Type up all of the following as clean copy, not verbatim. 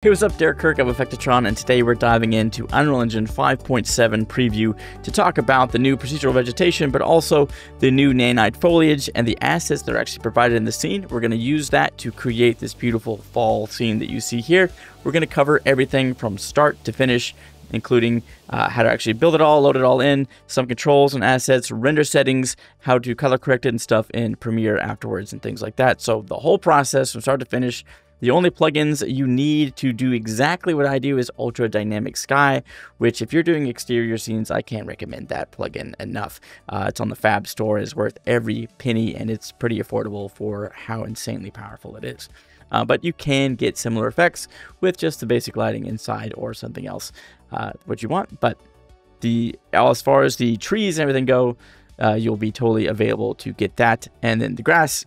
Hey, what's up, Kirk of Effectatron, and today we're diving into Unreal Engine 5.7 preview to talk about the new procedural vegetation, but also the new nanite foliage and the assets that are actually provided in the scene. We're going to use that to create this beautiful fall scene that you see here. We're going to cover everything from start to finish, including how to actually build it all, load it all in, some controls and assets, render settings, how to color correct it and stuff in Premiere afterwards and things like that. So the whole process from start to finish. The only plugins you need to do exactly what I do is Ultra Dynamic Sky, which if you're doing exterior scenes, I can't recommend that plugin enough. It's on the Fab store, it's worth every penny, and it's pretty affordable for how insanely powerful it is. But you can get similar effects with just the basic lighting inside or something else, what you want. But as far as the trees and everything go, you'll be totally available to get that. And then the grass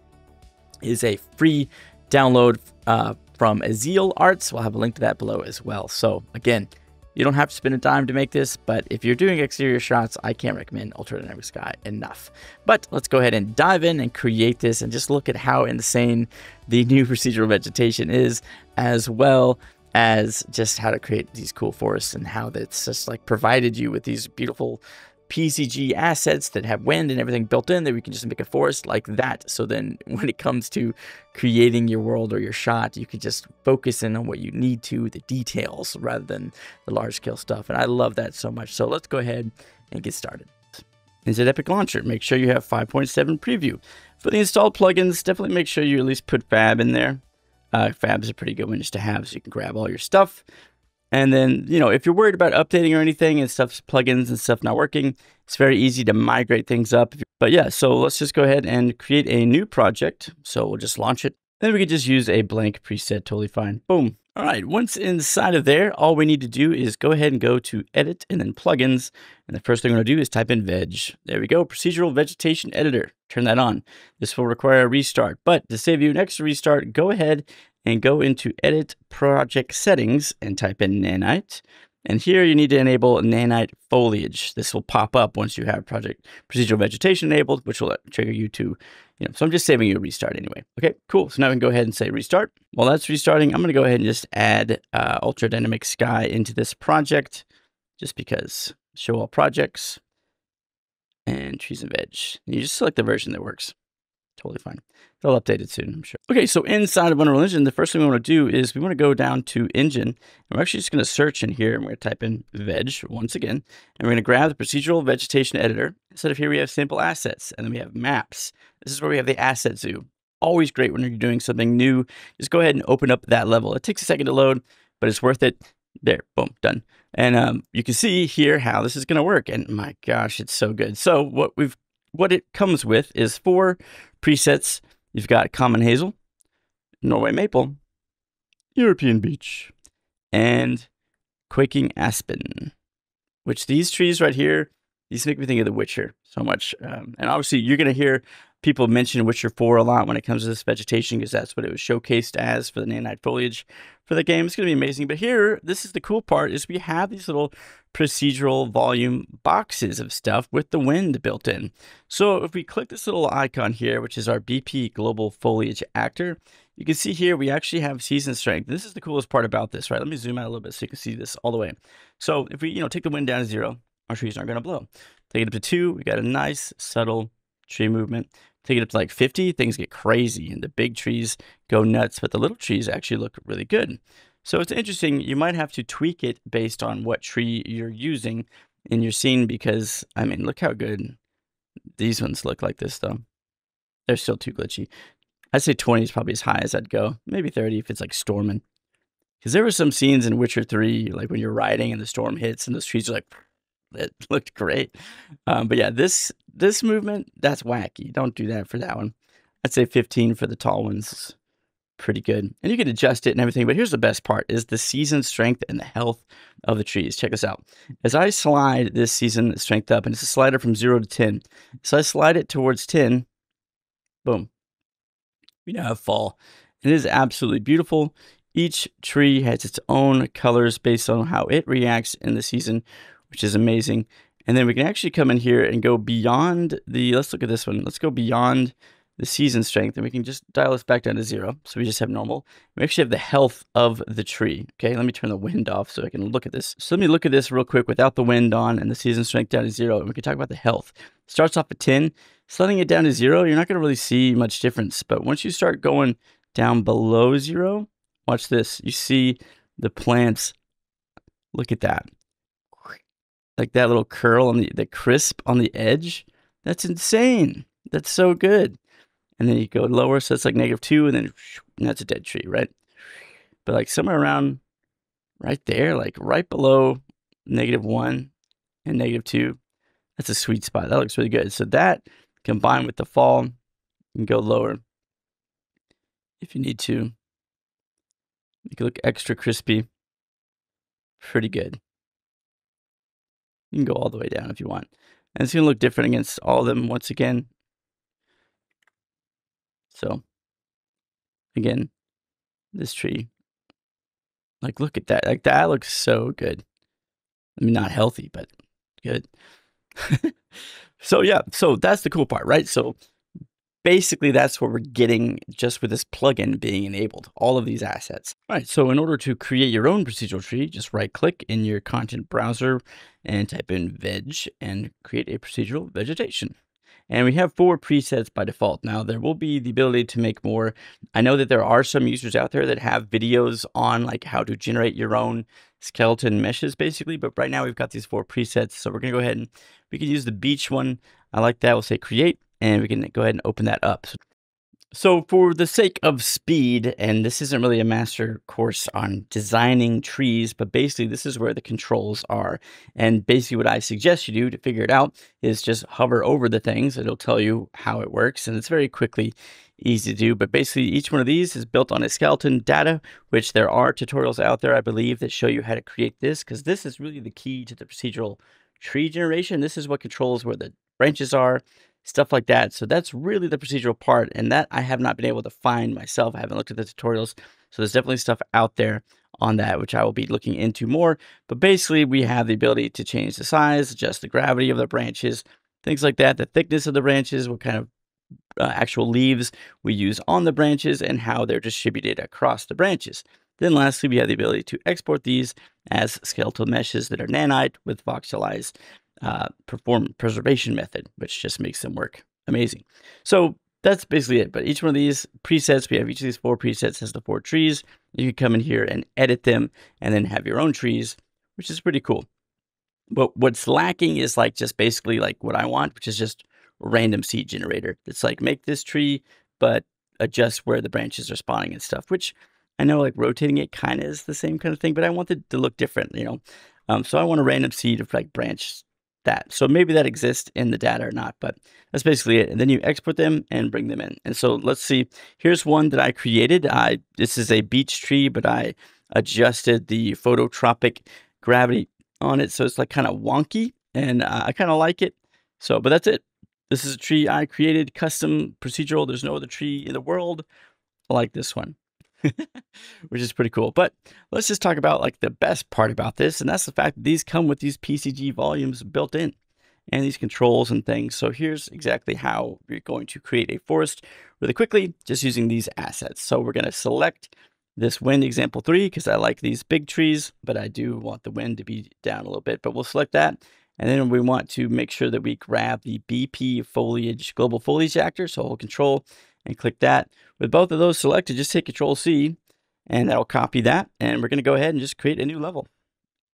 is a free download from Aziel Arts. We'll have a link to that below as well. So again, you don't have to spend a dime to make this, but if you're doing exterior shots, I can't recommend Ultra Dynamic Sky enough. But let's go ahead and dive in and create this and just look at how insane the new procedural vegetation is, as well as just how to create these cool forests and how that's just like provided you with these beautiful PCG assets that have wind and everything built in, that we can just make a forest like that. So then when it comes to creating your world or your shot, you can just focus in on what you need to, the details, rather than the large scale stuff. And I love that so much. So let's go ahead and get started. Inside Epic Launcher, make sure you have 5.7 preview. For the installed plugins, definitely make sure you at least put Fab in there. Fab is a pretty good one just to have, so you can grab all your stuff. And then, you know, if you're worried about updating or anything and stuff, plugins and stuff not working, it's very easy to migrate things up. But yeah, so let's just go ahead and create a new project. So we'll just launch it. Then we can just use a blank preset, totally fine. Boom. All right, once inside of there, all we need to do is go ahead and go to Edit and then Plugins. And the first thing we're going to do is type in Veg. There we go, Procedural Vegetation Editor. Turn that on. This will require a restart. But to save you an extra restart, go ahead and go into Edit Project Settings and type in Nanite. And here you need to enable Nanite Foliage. This will pop up once you have Procedural Vegetation enabled, which will trigger you to, so I'm just saving you a restart anyway. Okay, cool. So now we can go ahead and say restart. While that's restarting, I'm going to go ahead and just add Ultra Dynamic Sky into this project, just because. Show all projects and trees and veg. And you just select the version that works. Totally fine. They'll update it soon, I'm sure. Okay, so inside of Unreal Engine, the first thing we want to do is we want to go down to Engine. And we're actually just going to search in here, and we're going to type in Veg once again. And we're going to grab the Procedural Vegetation Editor. Instead of here, we have Simple Assets, and then we have Maps. This is where we have the Asset Zoo. Always great when you're doing something new. Just go ahead and open up that level. It takes a second to load, but it's worth it. There, boom, done. And you can see here how this is going to work. And my gosh, it's so good. So what it comes with is 4 presets. You've got Common Hazel, Norway Maple, European Beech, and Quaking Aspen, which these trees right here, these make me think of The Witcher so much. And obviously you're going to hear people mention Witcher 4 a lot when it comes to this vegetation, because that's what it was showcased as for the nanite foliage for the game. It's going to be amazing. But here, this is the cool part, is we have these little procedural volume boxes of stuff with the wind built in. So if we click this little icon here, which is our BP Global Foliage Actor, you can see here we actually have season strength. This is the coolest part about this, right? Let me zoom out a little bit so you can see this all the way. So if we take the wind down to 0, our trees aren't going to blow. Take it up to 2, we got a nice subtle tree movement. Take it up to like 50, things get crazy and the big trees go nuts, but the little trees actually look really good. So it's interesting. You might have to tweak it based on what tree you're using in your scene, because I mean, look how good these ones look like this though. They're still too glitchy. I'd say 20 is probably as high as I'd go. Maybe 30 if it's like storming. Because there were some scenes in Witcher 3, like when you're riding and the storm hits and those trees are like, it looked great. But yeah, this movement, that's wacky. Don't do that for that one. I'd say 15 for the tall ones. Pretty good. And you can adjust it and everything. But here's the best part, is the season strength and the health of the trees. Check this out. As I slide this season strength up, and it's a slider from 0 to 10. So I slide it towards 10. Boom. We now have fall. It is absolutely beautiful. Each tree has its own colors based on how it reacts in the season, which is amazing. And then we can actually come in here and go beyond let's look at this one. Let's go beyond the season strength, and we can just dial this back down to 0. So we just have normal. We actually have the health of the tree. Okay, let me turn the wind off so I can look at this. So let me look at this real quick without the wind on and the season strength down to 0, and we can talk about the health. Starts off at 10. Sliding it down to 0, you're not going to really see much difference. But once you start going down below 0, watch this. You see the plants. Look at that. Like that little curl on the crisp on the edge. That's insane. That's so good. And then you go lower, so it's like -2, and then and that's a dead tree, right? But like somewhere around right there, like right below -1 and -2, that's a sweet spot. That looks really good. So that combined with the fall, you can go lower if you need to. Make it look extra crispy. Pretty good. You can go all the way down if you want. And it's going to look different against all of them once again. So, again, this tree, like, look at that. Like, that looks so good. I mean, not healthy, but good. So, yeah, so that's the cool part, right? So, basically, that's what we're getting just with this plugin being enabled, all of these assets. All right, so in order to create your own procedural tree, just right-click in your content browser and type in veg and create a procedural vegetation. And we have 4 presets by default. Now, there will be the ability to make more. I know that there are some users out there that have videos on like how to generate your own skeleton meshes, basically. But right now, we've got these 4 presets. So we're going to go ahead and we can use the beach one. I like that. We'll say create, and we can go ahead and open that up. So for the sake of speed, and this isn't really a master course on designing trees, but basically this is where the controls are. And basically what I suggest you do to figure it out is just hover over the things. It'll tell you how it works, and it's very quickly easy to do. But basically each one of these is built on a skeleton data, which there are tutorials out there, I believe, that show you how to create this, because this is really the key to the procedural tree generation. This is what controls where the branches are, stuff like that. So that's really the procedural part, and that I have not been able to find myself. I haven't looked at the tutorials, so there's definitely stuff out there on that, which I will be looking into more. But basically, we have the ability to change the size, adjust the gravity of the branches, things like that, the thickness of the branches, what kind of actual leaves we use on the branches, and how they're distributed across the branches. Then lastly, we have the ability to export these as skeletal meshes that are nanite with voxelized perform preservation method, which just makes them work amazing. So that's basically it. But each one of these presets, we have each of these 4 presets has the 4 trees. You can come in here and edit them and then have your own trees, which is pretty cool. But what's lacking is like just basically like what I want, which is just a random seed generator. It's like make this tree, but adjust where the branches are spawning and stuff, which I know like rotating it kind of is the same kind of thing, but I want it to look different, you know? So I want a random seed of like branch that. So maybe that exists in the data or not, but that's basically it. And then you export them and bring them in. And so let's see, here's one that I created. This is a beech tree, but I adjusted the phototropic gravity on it. So it's like kind of wonky, and I kind of like it. So, but that's it. This is a tree I created, custom procedural. There's no other tree in the world like this one. Which is pretty cool. But let's just talk about like the best part about this, and that's the fact that these come with these PCG volumes built in and these controls and things. So here's exactly how we're going to create a forest really quickly, just using these assets. So we're going to select this wind example 3 because I like these big trees, but I do want the wind to be down a little bit, but we'll select that. And then we want to make sure that we grab the BP foliage, global foliage actor. So hold control and click that. With both of those selected, just hit Control C, and that'll copy that. And we're going to go ahead and just create a new level.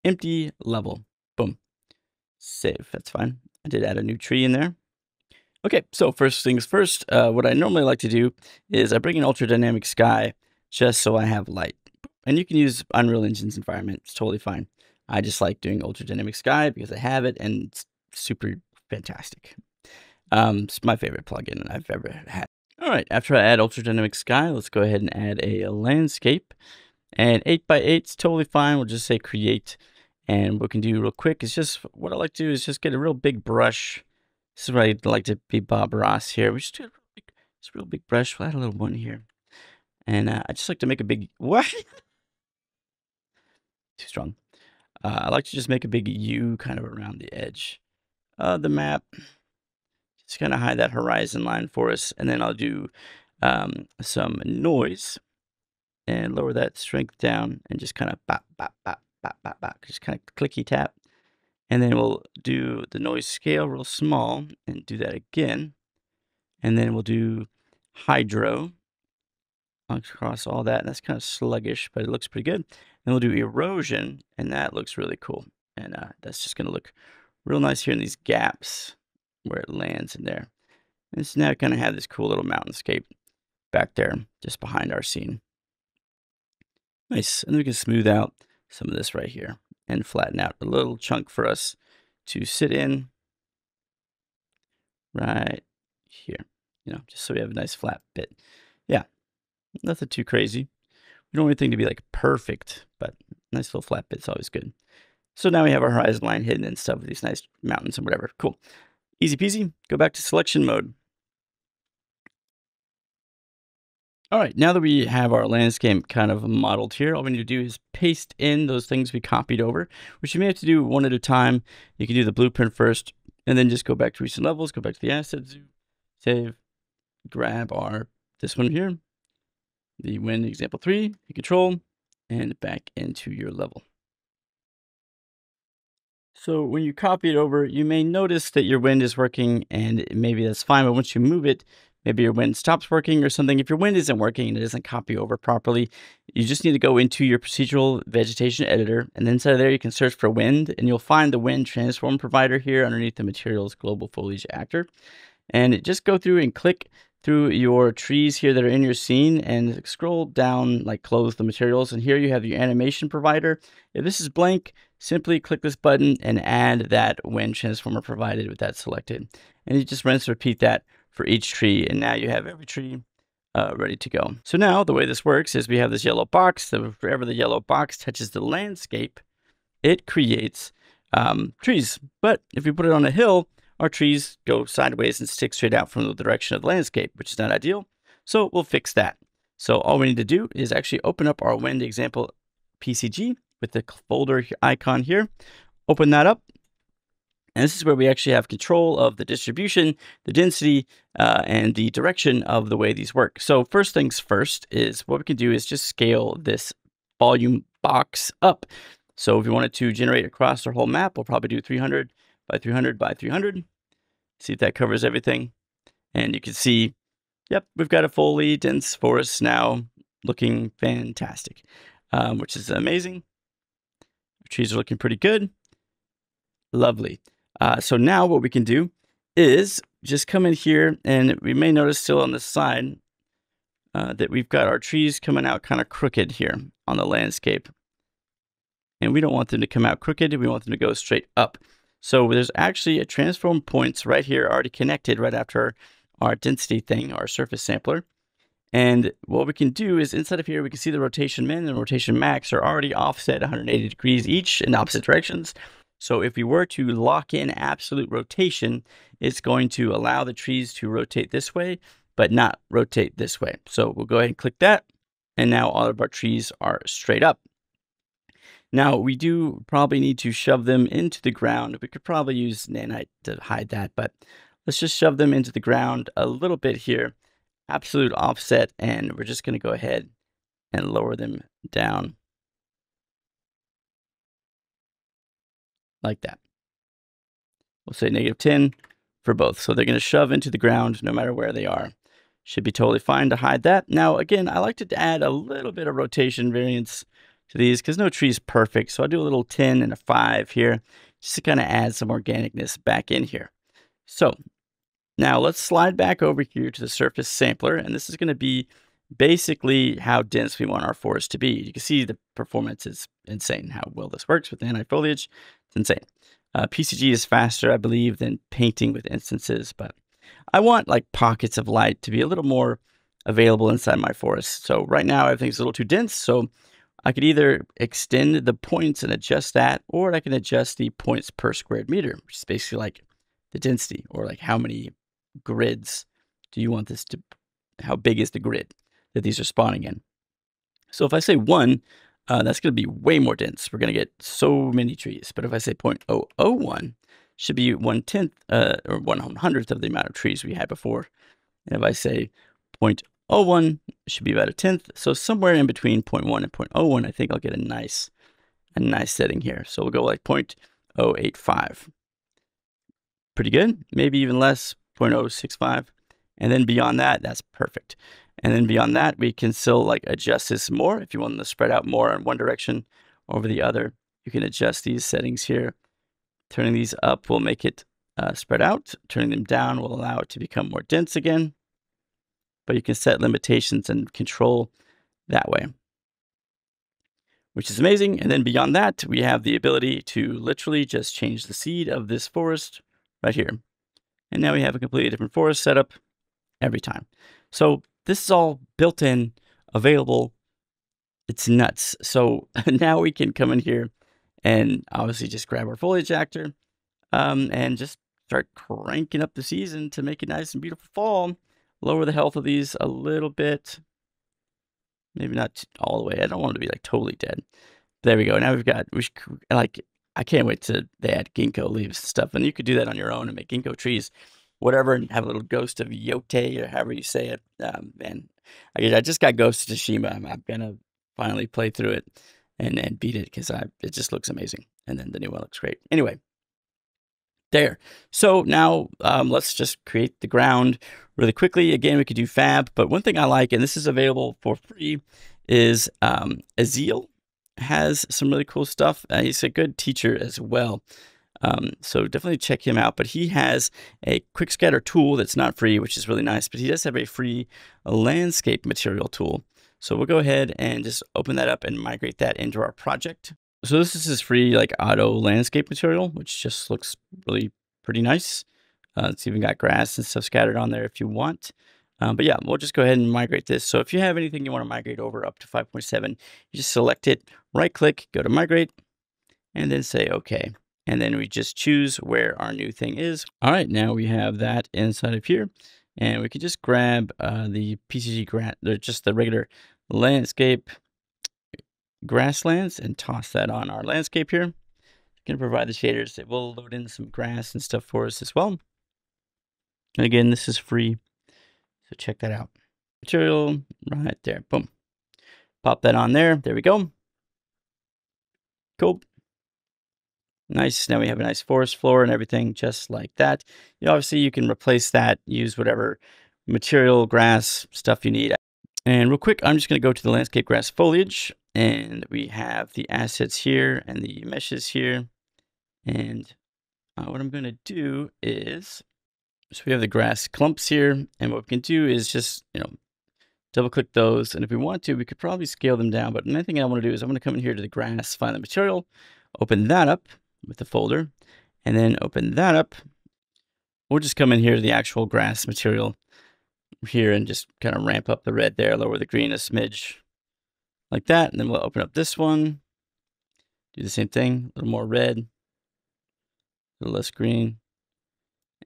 Empty level. Boom. Save. That's fine. I did add a new tree in there. Okay, so first things first, what I normally like to do is I bring in Ultra Dynamic Sky just so I have light. And you can use Unreal Engine's environment. It's totally fine. I just like doing Ultra Dynamic Sky because I have it and it's super fantastic. It's my favorite plugin I've ever had. All right, after I add Ultra Dynamic Sky, let's go ahead and add a landscape. And 8x8 is totally fine. We'll just say create. And what we can do real quick is just, what I like to do is just get a real big brush. This is where I like to be Bob Ross here. We just do this real big brush. We'll add a little one here. And I just like to make a big, what? Too strong. I like to just make a big U kind of around the edge of the map. Just Just kind of hide that horizon line for us. And then I'll do some noise and lower that strength down and just kind of bop, bop, bop, bop, bop, bop. Just kind of clicky tap. And then we'll do the noise scale real small and do that again. And then we'll do hydro across all that. And that's kind of sluggish, but it looks pretty good. Then we'll do erosion, and that looks really cool. And that's just going to look real nice here in these gaps where it lands in there. And so now kind of have this cool little mountainscape back there just behind our scene. Nice. And then we can smooth out some of this right here and flatten out a little chunk for us to sit in right here, you know, just so we have a nice flat bit. Yeah, nothing too crazy. We don't want anything to be like perfect, but nice little flat bit's always good. So now we have our horizon line hidden and stuff with these nice mountains and whatever. Cool. Easy peasy. Go back to selection mode. All right, now that we have our landscape kind of modeled here, all we need to do is paste in those things we copied over, which you may have to do one at a time. You can do the blueprint first, and then just go back to recent levels, go back to the asset zoo, save, grab this one here, the wind example 3, hit control, and back into your level. So when you copy it over, you may notice that your wind is working, and maybe that's fine, but once you move it, maybe your wind stops working or something. If your wind isn't working and it doesn't copy over properly, you just need to go into your procedural vegetation editor, and then inside of there you can search for wind, and you'll find the wind transform provider here underneath the materials global foliage actor. And just go through and click through your trees here that are in your scene and scroll down, like close the materials, and here you have your animation provider. If this is blank, simply click this button and add that wind transformer provided with that selected, and you just rinse and repeat that for each tree, and now you have every tree ready to go. So now the way this works is we have this yellow box, so wherever the yellow box touches the landscape, it creates trees. But if we put it on a hill, our trees go sideways and stick straight out from the direction of the landscape, which is not ideal. So we'll fix that. So all we need to do is actually open up our wind example PCG with the folder icon here. Open that up. And this is where we actually have control of the distribution, the density, and the direction of the way these work. So first things first is what we can do is just scale this volume box up. So if we wanted to generate across our whole map, we'll probably do 300 by 300 by 300. See if that covers everything. And you can see, yep, we've got a fully dense forest now looking fantastic, which is amazing. Our trees are looking pretty good. Lovely. So now what we can do is just come in here, and we may notice still on the side that we've got our trees coming out kind of crooked here on the landscape. And we don't want them to come out crooked. We want them to go straight up. So there's actually a transform points right here already connected right after our density thing, our surface sampler. And what we can do is inside of here, we can see the rotation min and rotation max are already offset 180 degrees each in opposite directions. So if we were to lock in absolute rotation, it's going to allow the trees to rotate this way, but not rotate this way. So we'll go ahead and click that. And now all of our trees are straight up. Now we do probably need to shove them into the ground. We could probably use nanite to hide that, but let's just shove them into the ground a little bit here. Absolute offset, and we're just going to go ahead and lower them down. Like that. We'll say -10 for both. So they're going to shove into the ground no matter where they are. Should be totally fine to hide that. Now, again, I like to add a little bit of rotation variance to these because no tree is perfect. So I'll do a little 10 and a 5 here just to kind of add some organicness back in here. So now let's slide back over here to the surface sampler. And this is going to be basically how dense we want our forest to be. You can see the performance is insane, how well this works with nanite foliage. It's insane. PCG is faster, I believe, than painting with instances, but I want like pockets of light to be a little more available inside my forest. So right now everything's a little too dense, so I could either extend the points and adjust that, or I can adjust the points per square meter, which is basically like the density, or like how many grids do you want this to, how big is the grid that these are spawning in. So if I say 1, that's going to be way more dense. We're going to get so many trees. But if I say 0.001, should be 1/10 or 1/100th of the amount of trees we had before. And if I say 0.01, it should be about 1/10. So somewhere in between 0.1 and 0.01, I think I'll get a nice setting here. So we'll go like 0.085. Pretty good. Maybe even less, 0.065. And then beyond that, that's perfect. And then beyond that, we can still like adjust this more. If you want them to spread out more in one direction over the other, you can adjust these settings here. Turning these up will make it spread out. Turning them down will allow it to become more dense again. But you can set limitations and control that way, which is amazing. And then beyond that, we have the ability to literally just change the seed of this forest right here. And now we have a completely different forest setup every time. So this is all built in, available. It's nuts. So now we can come in here and obviously just grab our foliage actor and just start cranking up the season to make it nice and beautiful fall. Lower the health of these a little bit. Maybe not all the way. I don't want it to be like totally dead. There we go. Now I can't wait to add ginkgo leaves and stuff. And you could do that on your own and make ginkgo trees, whatever, and have a little ghost of Yote or however you say it. Man, I just got Ghost of Tsushima. I'm gonna finally play through it and beat it because it just looks amazing. And then the new one looks great. Anyway, there. So now let's just create the ground really quickly. Again, we could do fab, but one thing I like, and this is available for free, is Aziel has some really cool stuff. He's a good teacher as well. So definitely check him out. But he has a quick scatter tool that's not free, which is really nice. But he does have a free landscape material tool. So we'll go ahead and just open that up and migrate that into our project. So this is his free like auto landscape material, which just looks really pretty nice. It's even got grass and stuff scattered on there if you want. But yeah, we'll just go ahead and migrate this. So if you have anything you want to migrate over up to 5.7, you just select it, right click, go to migrate, and then say okay. And then we just choose where our new thing is. All right, now we have that inside of here. And we can just grab the PCG just the regular landscape grasslands and toss that on our landscape here. Going to provide the shaders. It will load in some grass and stuff for us as well. And again, this is free. So check that out. Material right there. Boom. Pop that on there. There we go. Cool. Nice. Now we have a nice forest floor and everything just like that. Obviously, you can replace that, use whatever material, grass, stuff you need. And real quick, I'm just going to go to the landscape grass foliage. And we have the assets here and the meshes here. And what I'm going to do is, so we have the grass clumps here. And what we can do is just, double click those. And if we want to, we could probably scale them down. But another thing I want to do is I'm going to come in here to the grass, find the material, open that up with the folder, and then open that up. We'll just come in here to the actual grass material here and just kind of ramp up the red there, lower the green a smidge like that. And then we'll open up this one, do the same thing, a little more red, a little less green.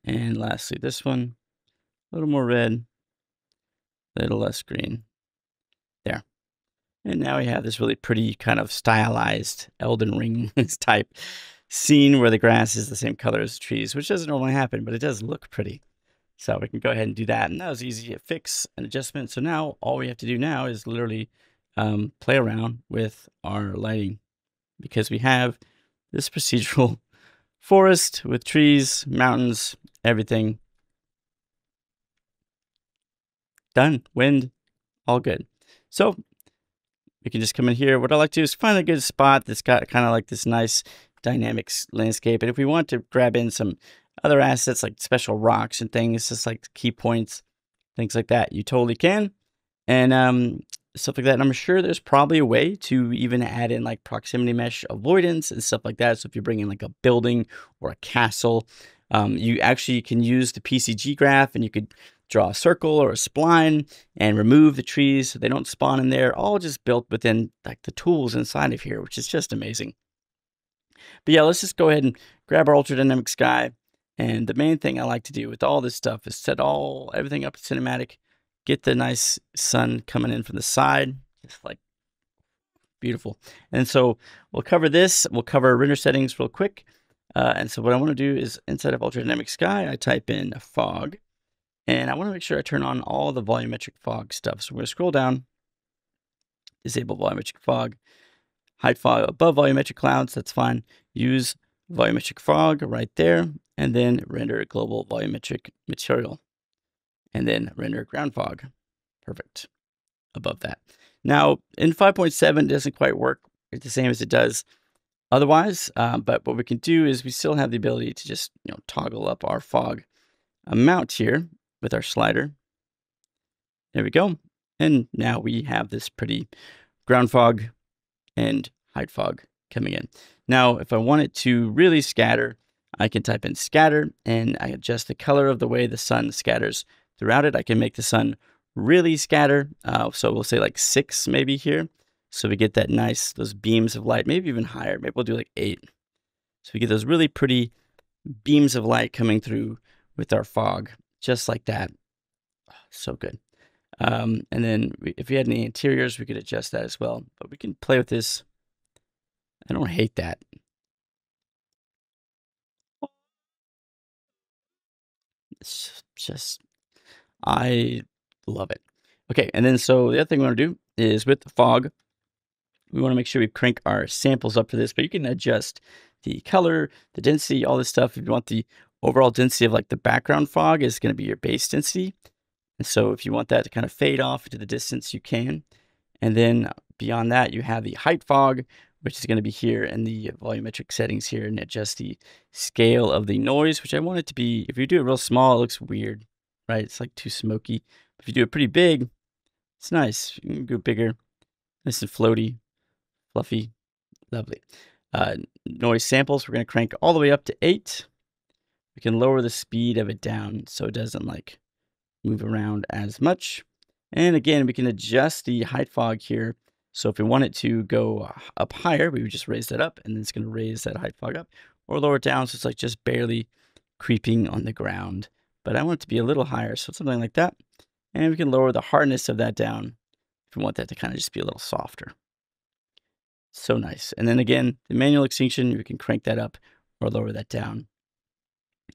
And lastly, this one, a little more red, a little less green. There. And now we have this really pretty kind of stylized Elden Ring type scene where the grass is the same color as the trees, which doesn't normally happen, but it does look pretty. So we can go ahead and do that. And that was easy to fix an adjustment. So now all we have to do now is literally play around with our lighting, because we have this procedural forest with trees, mountains, everything. Done. Wind. All good. So we can just come in here. What I like to do is find a good spot that's got kind of like this nice dynamic landscape. And if we want to grab in some other assets like special rocks and things, just like key points, things like that, you totally can. And stuff like that. And I'm sure there's probably a way to even add in like proximity mesh avoidance and stuff like that. So if you bring in like a building or a castle, you actually can use the PCG graph and you could draw a circle or a spline and remove the trees so they don't spawn in there, all just built within like the tools inside of here, which is just amazing. But yeah, let's just go ahead and grab our ultra dynamic sky. And the main thing I like to do with all this stuff is set everything up to cinematic, get the nice sun coming in from the side, just like beautiful. And so we'll cover this. We'll cover render settings real quick. And so what I want to do is inside of Ultra Dynamic Sky, I type in fog, and I want to make sure I turn on all the volumetric fog stuff. So we're going to scroll down, disable volumetric fog, hide fog above volumetric clouds. That's fine. Use volumetric fog right there, and then render global volumetric material, and then render ground fog. Perfect. Above that. Now in 5.7, it doesn't quite work. It's the same as it does otherwise, but what we can do is we still have the ability to just toggle up our fog amount here with our slider. There we go. And now we have this pretty ground fog and hide fog coming in. Now, if I want it to really scatter, I can type in scatter, and I adjust the color of the way the sun scatters throughout it. I can make the sun really scatter. So we'll say like 6 maybe here. So we get that nice, those beams of light, maybe even higher. Maybe we'll do like 8. So we get those really pretty beams of light coming through with our fog, just like that. So good. And then if we had any interiors, we could adjust that as well. But we can play with this. I don't hate that. It's just, I love it. Okay, and then so the other thing we want to do is with the fog, we want to make sure we crank our samples up for this, but you can adjust the color, the density, all this stuff. If you want the overall density of like the background fog is going to be your base density. And so if you want that to kind of fade off into the distance, you can. And then beyond that, you have the height fog, which is going to be here in the volumetric settings here, and adjust the scale of the noise, which I want it to be, if you do it real small, it looks weird, right? It's like too smoky. If you do it pretty big, it's nice. You can go bigger, nice and floaty, fluffy, lovely. Noise samples, we're going to crank all the way up to 8. We can lower the speed of it down so it doesn't like move around as much. And again, we can adjust the height fog here. So if we want it to go up higher, we would just raise that up, and then it's going to raise that height fog up, or lower it down so it's like just barely creeping on the ground. But I want it to be a little higher, so something like that. And we can lower the hardness of that down if we want that to kind of just be a little softer. So nice. And then again, the manual extinction, we can crank that up or lower that down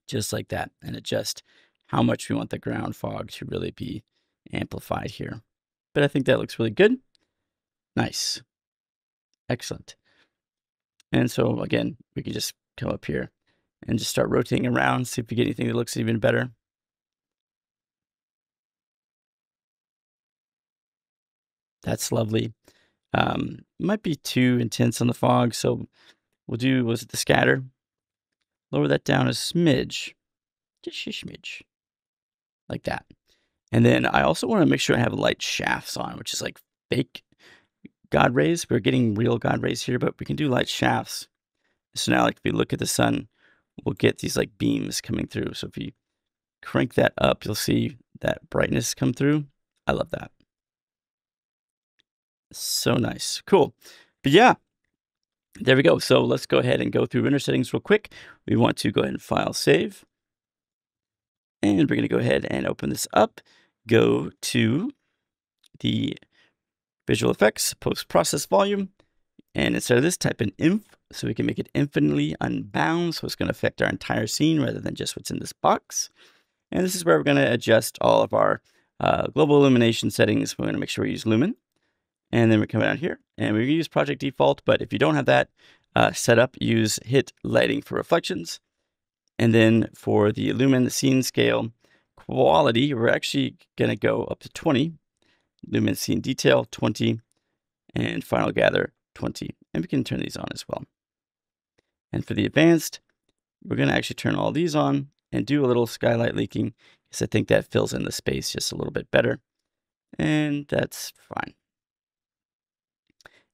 just like that, and adjust how much we want the ground fog to really be amplified here. But I think that looks really good. Nice. Excellent. And so again, we can just come up here and just start rotating around, see if we get anything that looks even better. That's lovely. Might be too intense on the fog, so we'll do, was it the scatter? Lower that down a smidge. Just a smidge. Like that. And then I also want to make sure I have light shafts on, which is like fake God rays. We're getting real God rays here, but we can do light shafts. So now, like, if we look at the sun, we'll get these like beams coming through. So if you crank that up, you'll see that brightness come through. I love that. So nice. Cool. But yeah, there we go. So let's go ahead and go through render settings real quick. We want to go ahead and file save. And we're going to go ahead and open this up. Go to the visual effects, post-process volume. And instead of this, type in inf, so we can make it infinitely unbound. So it's going to affect our entire scene rather than just what's in this box. And this is where we're going to adjust all of our global illumination settings. We're going to make sure we use Lumen. And then we come down here and we use project default. But if you don't have that set up, use hit lighting for reflections. And then for the Lumen scene scale quality, we're actually going to go up to 20. Lumen scene detail 20, and final gather 20. And we can turn these on as well. And for the advanced, we're going to actually turn all these on and do a little skylight leaking, because I think that fills in the space just a little bit better. And that's fine.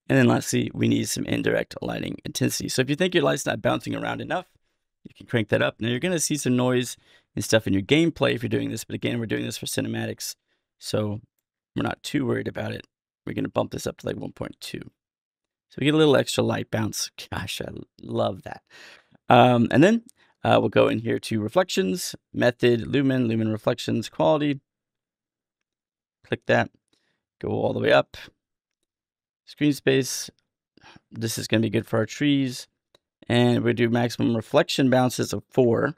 And then lastly, we need some indirect lighting intensity. So if you think your light's not bouncing around enough, you can crank that up. Now you're going to see some noise and stuff in your gameplay if you're doing this, but again, we're doing this for cinematics, so we're not too worried about it. We're going to bump this up to like 1.2. So we get a little extra light bounce. Gosh, I love that. And then we'll go in here to reflections, method, Lumen, Lumen reflections, quality. Click that, go all the way up. Screen space, this is going to be good for our trees. And we do maximum reflection bounces of 4.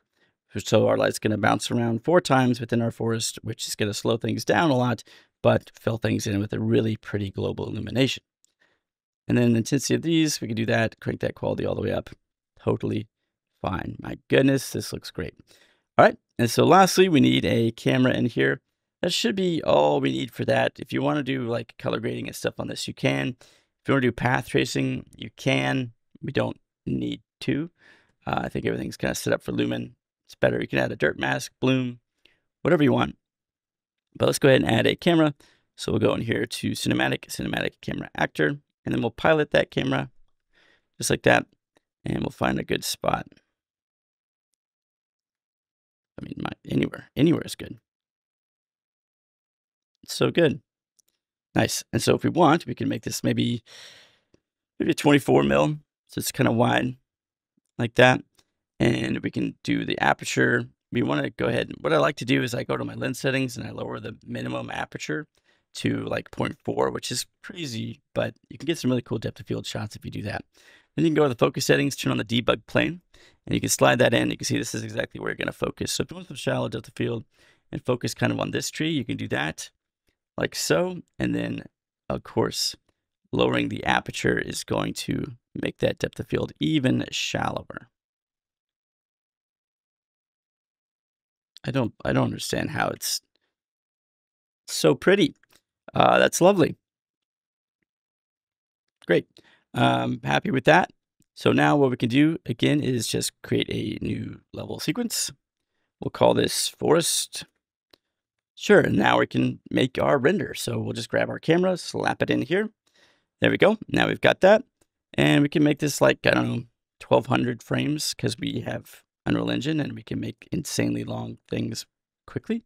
So our light's going to bounce around 4 times within our forest, which is going to slow things down a lot, but fill things in with a really pretty global illumination. And then the intensity of these, we can do that, crank that quality all the way up. Totally fine. My goodness, this looks great. All right, and so lastly, we need a camera in here. That should be all we need for that. If you want to do like color grading and stuff on this, you can. If you want to do path tracing, you can. We don't need to. I think everything's kind of set up for Lumen. It's better. You can add a dirt mask, bloom, whatever you want. But let's go ahead and add a camera. So we'll go in here to cinematic camera actor, and then we'll pilot that camera just like that, and we'll find a good spot. I mean, anywhere is good. It's so good. Nice. And so if we want, we can make this maybe a 24 mil. So it's kind of wide like that. And we can do the aperture. We want to go ahead. What I like to do is I go to my lens settings and I lower the minimum aperture to like 0.4, which is crazy, but you can get some really cool depth of field shots if you do that. Then you can go to the focus settings, turn on the debug plane, and you can slide that in. You can see this is exactly where you're going to focus. So if you want some shallow depth of field and focus kind of on this tree, you can do that like so. And then, of course, lowering the aperture is going to make that depth of field even shallower. I don't understand how it's so pretty. That's lovely. Great. Happy with that. So now what we can do again is just create a new level sequence. We'll call this forest. Sure, and now we can make our render. So we'll just grab our camera, slap it in here. There we go. Now we've got that. And we can make this like, I don't know, 1200 frames because we have Unreal Engine and we can make insanely long things quickly.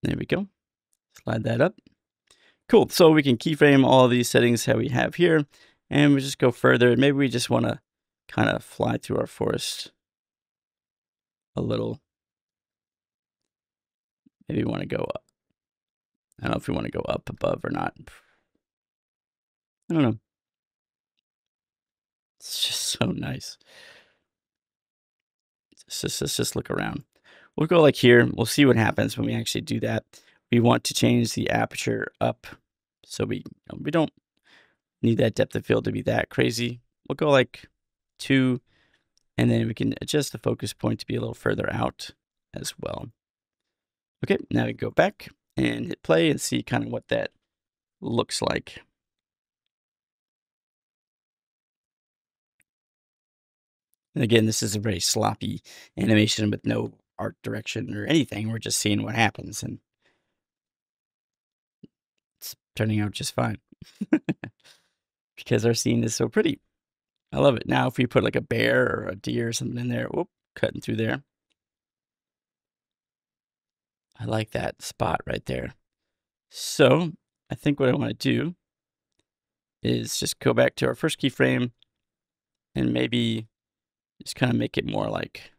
There we go. Slide that up. Cool. So we can keyframe all these settings that we have here, and we just go further. Maybe we just want to kind of fly through our forest a little. Maybe we want to go up. I don't know if we want to go up above or not. I don't know. It's just so nice. Let's just look around. We'll go like here. We'll see what happens when we actually do that. We want to change the aperture up, so we don't need that depth of field to be that crazy. We'll go like 2, and then we can adjust the focus point to be a little further out as well. Okay, now we go back and hit play and see kind of what that looks like. And again, this is a very sloppy animation with no art direction or anything. We're just seeing what happens, and it's turning out just fine because our scene is so pretty. I love it. Now, if we put like a bear or a deer or something in there, whoop, cutting through there. I like that spot right there. So I think what I want to do is just go back to our first keyframe and maybe just kind of make it more like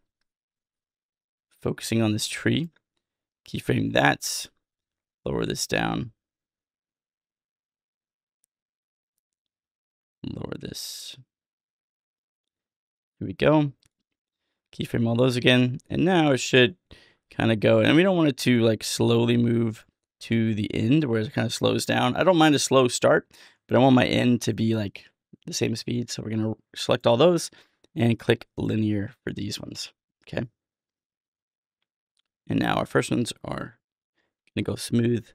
focusing on this tree. Keyframe that, lower this down, lower this. Here we go. Keyframe all those again. And now it should kind of go. And we don't want it to like slowly move to the end where it kind of slows down. I don't mind a slow start, but I want my end to be like the same speed. So we're going to select all those and click linear for these ones. Okay. And now our first ones are going to go smooth.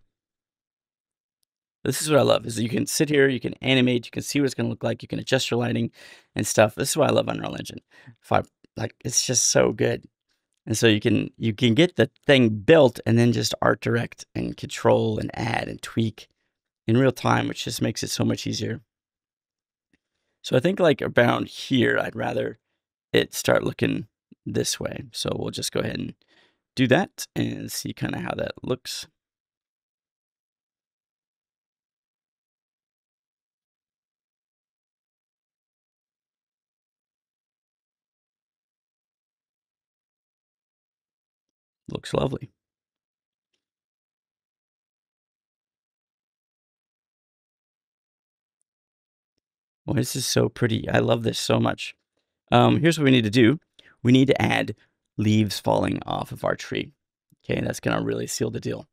This is what I love, is you can sit here, you can animate, you can see what it's going to look like, you can adjust your lighting and stuff. This is why I love Unreal Engine 5. Like, it's just so good. And so you can get the thing built and then just art direct and control and add and tweak in real time, which just makes it so much easier. So I think like around here, I'd rather it start looking this way. So we'll just go ahead and do that and see kind of how that looks. Looks lovely. Well, this is so pretty. I love this so much. Here's what we need to do. We need to add leaves falling off of our tree. Okay, that's going to really seal the deal.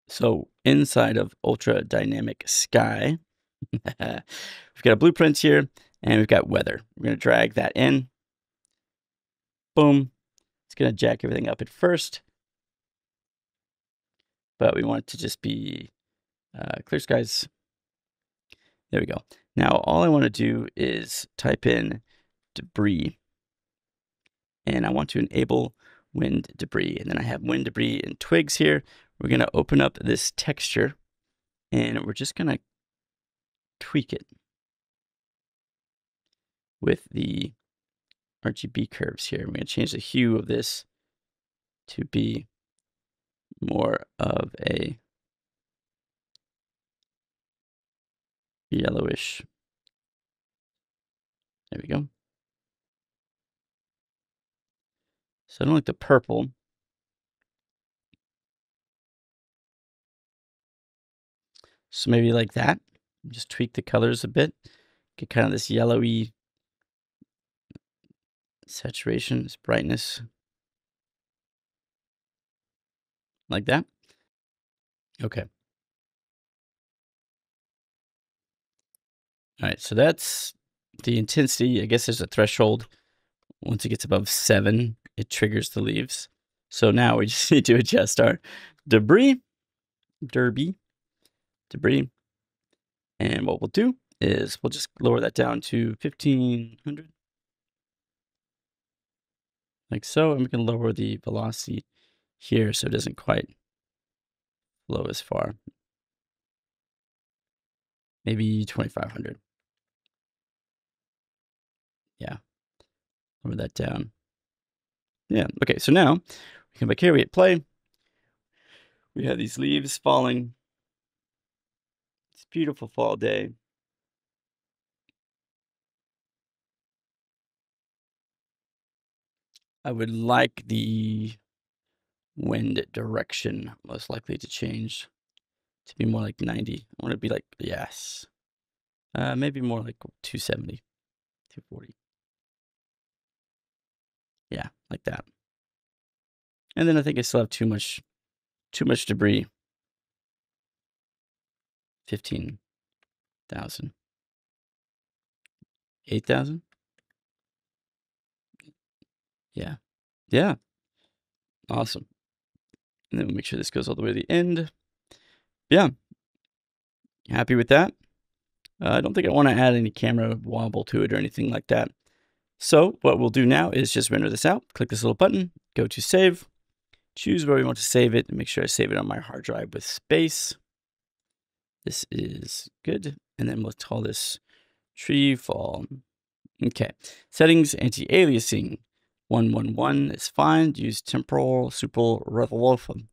So inside of Ultra Dynamic Sky, we've got a blueprint here, and we've got weather. We're going to drag that in. Boom. It's going to jack everything up at first. But we want it to just be clear skies. There we go. Now, all I want to do is type in debris. And I want to enable wind debris. And then I have wind debris and twigs here. We're going to open up this texture, and we're just going to tweak it with the RGB curves here. We're going to change the hue of this to be more of a yellowish. There we go. So I don't like the purple. So maybe like that. Just tweak the colors a bit. Get kind of this yellowy saturation, this brightness. Like that. Okay. All right, so that's the intensity. I guess there's a threshold. Once it gets above 7, it triggers the leaves. So now we just need to adjust our debris. And what we'll do is we'll just lower that down to 1500. Like so. And we can lower the velocity here so it doesn't quite flow as far. Maybe 2500. Yeah. Lower that down. Yeah. Okay. So now we come back here. We hit play. We have these leaves falling. It's a beautiful fall day. I would like the wind direction most likely to change to be more like 90. I want to be like, yes. Maybe more like 270, 240. Yeah, like that. And then I think I still have too much debris. 15,000. 8,000? Yeah. Yeah. Awesome. And then we'll make sure this goes all the way to the end. Yeah. Happy with that. I don't think I want to add any camera wobble to it or anything like that. So what we'll do now is just render this out. Click this little button, go to save, choose where we want to save it, and make sure I save it on my hard drive with space. This is good. And then we'll call this tree fall. Okay. Settings, anti-aliasing. 111 is fine. Use temporal super revolution.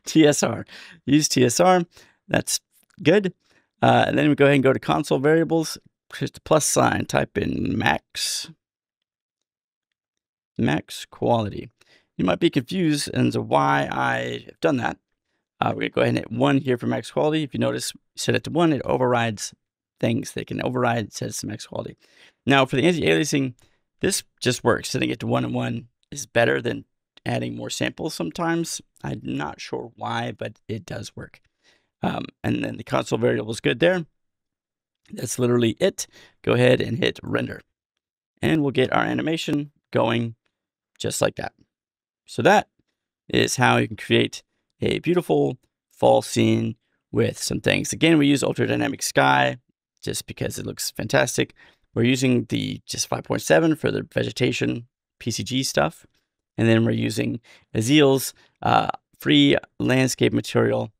TSR. Use TSR. That's good. And then we go ahead and go to console variables. Here's the plus sign. Type in max quality. You might be confused as to why I have done that. We're going to go ahead and hit 1 here for max quality. If you notice, set it to 1, it overrides things. They can override, sets to max quality. Now, for the anti-aliasing, this just works. Setting it to 1 and 1 is better than adding more samples sometimes. I'm not sure why, but it does work. And then the console variable is good there. That's literally it. Go ahead and hit render. And we'll get our animation going just like that. So that is how you can create a beautiful fall scene with some things. Again, we use Ultra Dynamic Sky just because it looks fantastic. We're using the just 5.7 for the vegetation PCG stuff. And then we're using Aziel's free landscape material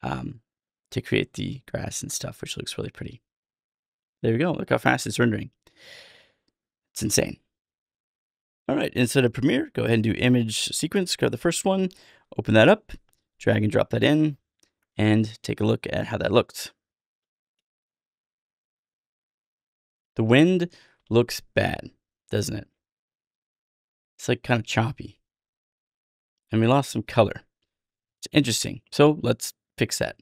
to create the grass and stuff, which looks really pretty. There we go. Look how fast it's rendering. It's insane. All right, instead of Premiere, go ahead and do image sequence. Grab the first one, open that up, drag and drop that in, and take a look at how that looks. The wind looks bad, doesn't it? It's like kind of choppy. And we lost some color. It's interesting. So let's fix that.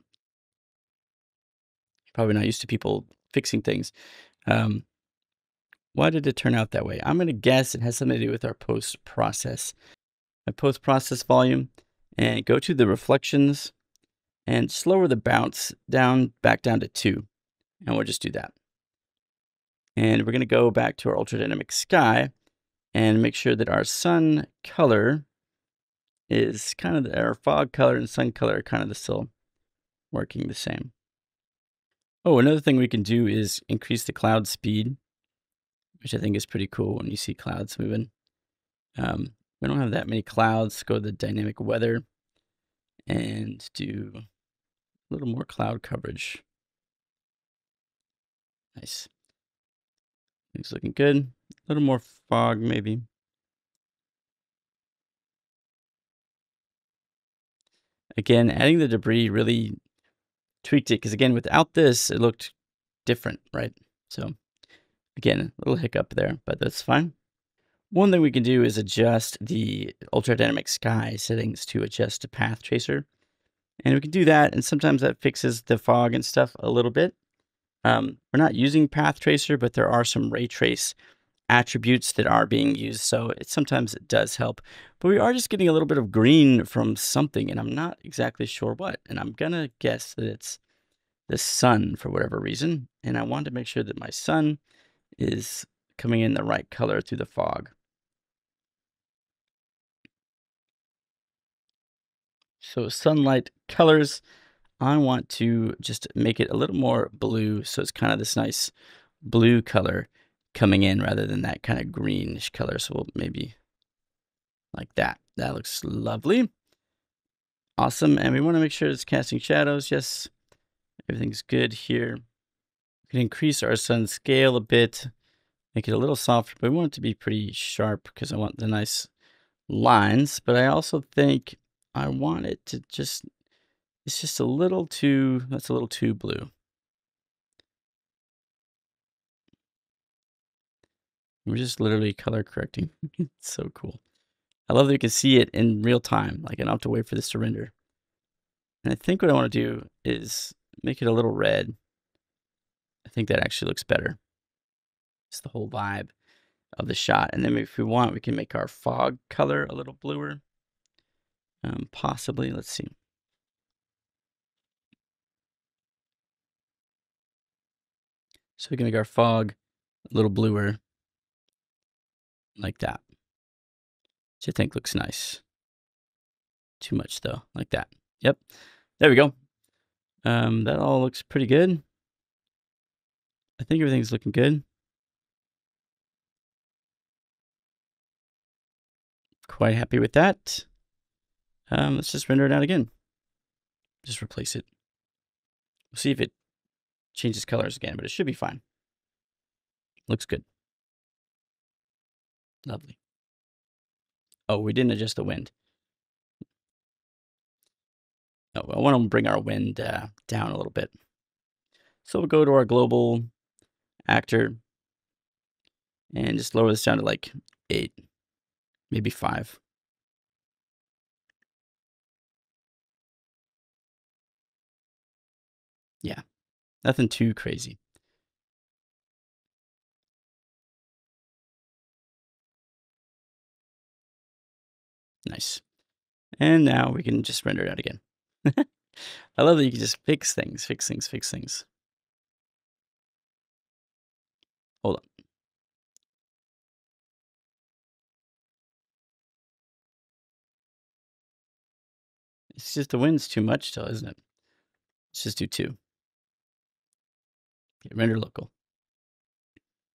Probably not used to people fixing things. Why did it turn out that way? I'm going to guess it has something to do with our post-process. My post-process volume, and go to the reflections and just lower the bounce down, back down to 2. And we'll just do that. And we're going to go back to our ultradynamic sky and make sure that our sun color is kind of, our fog color and sun color are kind of still working the same. Oh, another thing we can do is increase the cloud speed, which I think is pretty cool when you see clouds moving. We don't have that many clouds. Go to the dynamic weather and do a little more cloud coverage. Nice. Things looking good. A little more fog, maybe. Again, adding the debris really tweaked it, because again, without this, it looked different, right? So again, a little hiccup there, but that's fine. One thing we can do is adjust the ultradynamic sky settings to adjust to path tracer. And we can do that, and sometimes that fixes the fog and stuff a little bit. We're not using path tracer, but there are some ray trace attributes that are being used, so sometimes it does help. But we are just getting a little bit of green from something, and I'm not exactly sure what. And I'm gonna guess that it's the sun for whatever reason. And I want to make sure that my sun is coming in the right color through the fog. So sunlight colors, I want to just make it a little more blue, so it's kind of this nice blue color coming in rather than that kind of greenish color. So we'll maybe like that. That looks lovely. Awesome. And we want to make sure it's casting shadows. Yes, everything's good here. We can increase our sun scale a bit, make it a little softer, but we want it to be pretty sharp because I want the nice lines. But I also think I want it to just, it's just a little too, that's a little too blue. We're just literally color correcting. It's so cool. I love that you can see it in real time. Like, I don't have to wait for this to render. And I think what I want to do is make it a little red. I think that actually looks better. It's the whole vibe of the shot. And then if we want, we can make our fog color a little bluer. Possibly, let's see. So we can make our fog a little bluer like that, which I think looks nice. Too much though, like that. Yep, there we go. That all looks pretty good. I think everything's looking good. Quite happy with that. Let's just render it out again. Just replace it. We'll see if it changes colors again, but it should be fine. Looks good. Lovely. Oh, we didn't adjust the wind. Oh, I want to bring our wind down a little bit. So we'll go to our global actor and just lower this down to like 8, maybe 5. Yeah, nothing too crazy. Nice. And now we can just render it out again. I love that you can just fix things. Hold on. It's just the wind's too much still, isn't it? Let's just do 2. Okay, render local.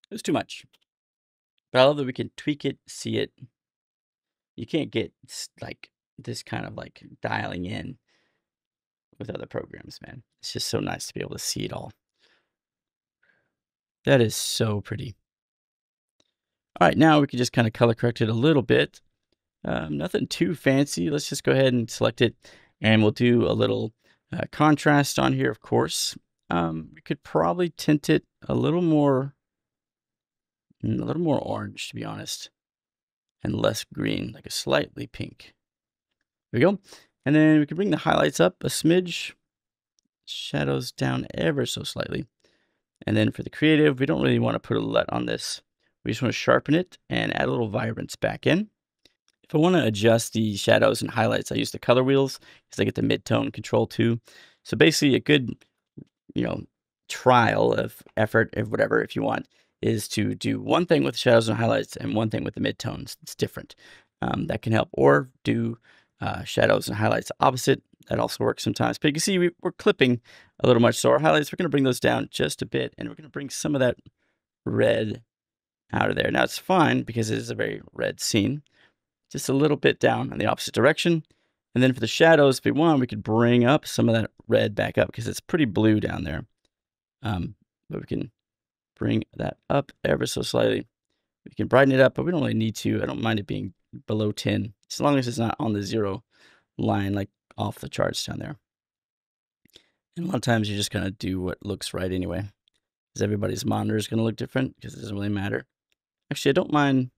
It's too much. But I love that we can tweak it, see it. You can't get like this kind of like dialing in with other programs, man. It's just so nice to be able to see it all. That is so pretty. All right, now we can just kind of color correct it a little bit. Nothing too fancy. Let's just go ahead and select it, and we'll do a little contrast on here, of course. We could probably tint it a little more orange, to be honest, and less green, like a slightly pink. There we go. And then we can bring the highlights up a smidge. shadows down ever so slightly. And then for the creative, we don't really want to put a lot on this. We just want to sharpen it and add a little vibrance back in. If I want to adjust the shadows and highlights, I use the color wheels because I get the mid-tone control too. So basically a good, trial of effort, if whatever, if you want, is to do one thing with shadows and highlights and one thing with the midtones. It's different. That can help. Or do shadows and highlights opposite. That also works sometimes. But you can see we're clipping a little much. So our highlights, we're going to bring those down just a bit. And we're going to bring some of that red out of there. Now it's fine because it is a very red scene. Just a little bit down in the opposite direction. And then for the shadows, if we want, we could bring up some of that red back up because it's pretty blue down there. But we can bring that up ever so slightly. We can brighten it up, but we don't really need to. I don't mind it being below 10, as long as it's not on the 0 line, like off the charts down there. And a lot of times you just kind of do what looks right anyway, because everybody's monitor is going to look different because it doesn't really matter. Actually, I don't mind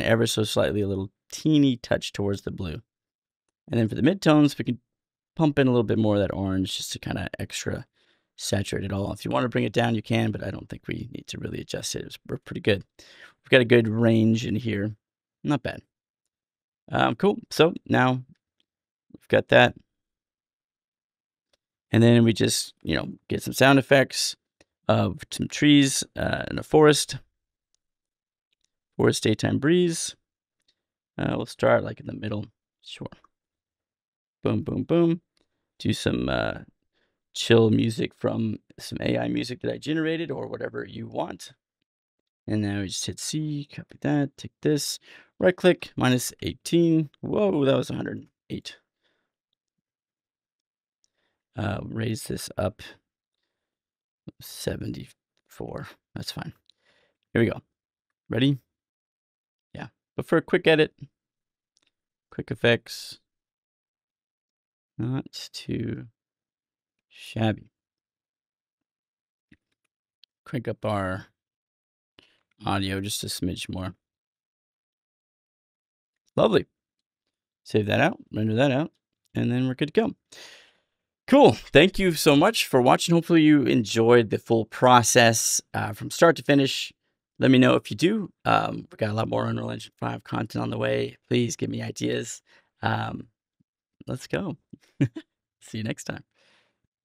ever so slightly, a little teeny touch towards the blue. And then for the midtones, we can pump in a little bit more of that orange just to kind of extra saturate it all. If you want to bring it down, you can, but I don't think we need to really adjust it. We're pretty good. We've got a good range in here. Not bad. Cool. So now we've got that. And then we just, get some sound effects of some trees in a forest. Forest daytime breeze. We'll start like in the middle. Sure. Boom, boom, boom. Do some chill music from some AI music that I generated or whatever you want. And now we just hit C, copy that, take this, right click, -18. Whoa, that was 108. Raise this up 74. That's fine. Here we go. Ready? Yeah. But for a quick edit, quick effects, not too shabby. Crank up our audio just a smidge more. Lovely. Save that out, render that out, and then we're good to go. Cool. Thank you so much for watching. Hopefully you enjoyed the full process from start to finish. Let me know if you do. We've got a lot more Unreal Engine 5 content on the way. Please give me ideas. Let's go. See you next time.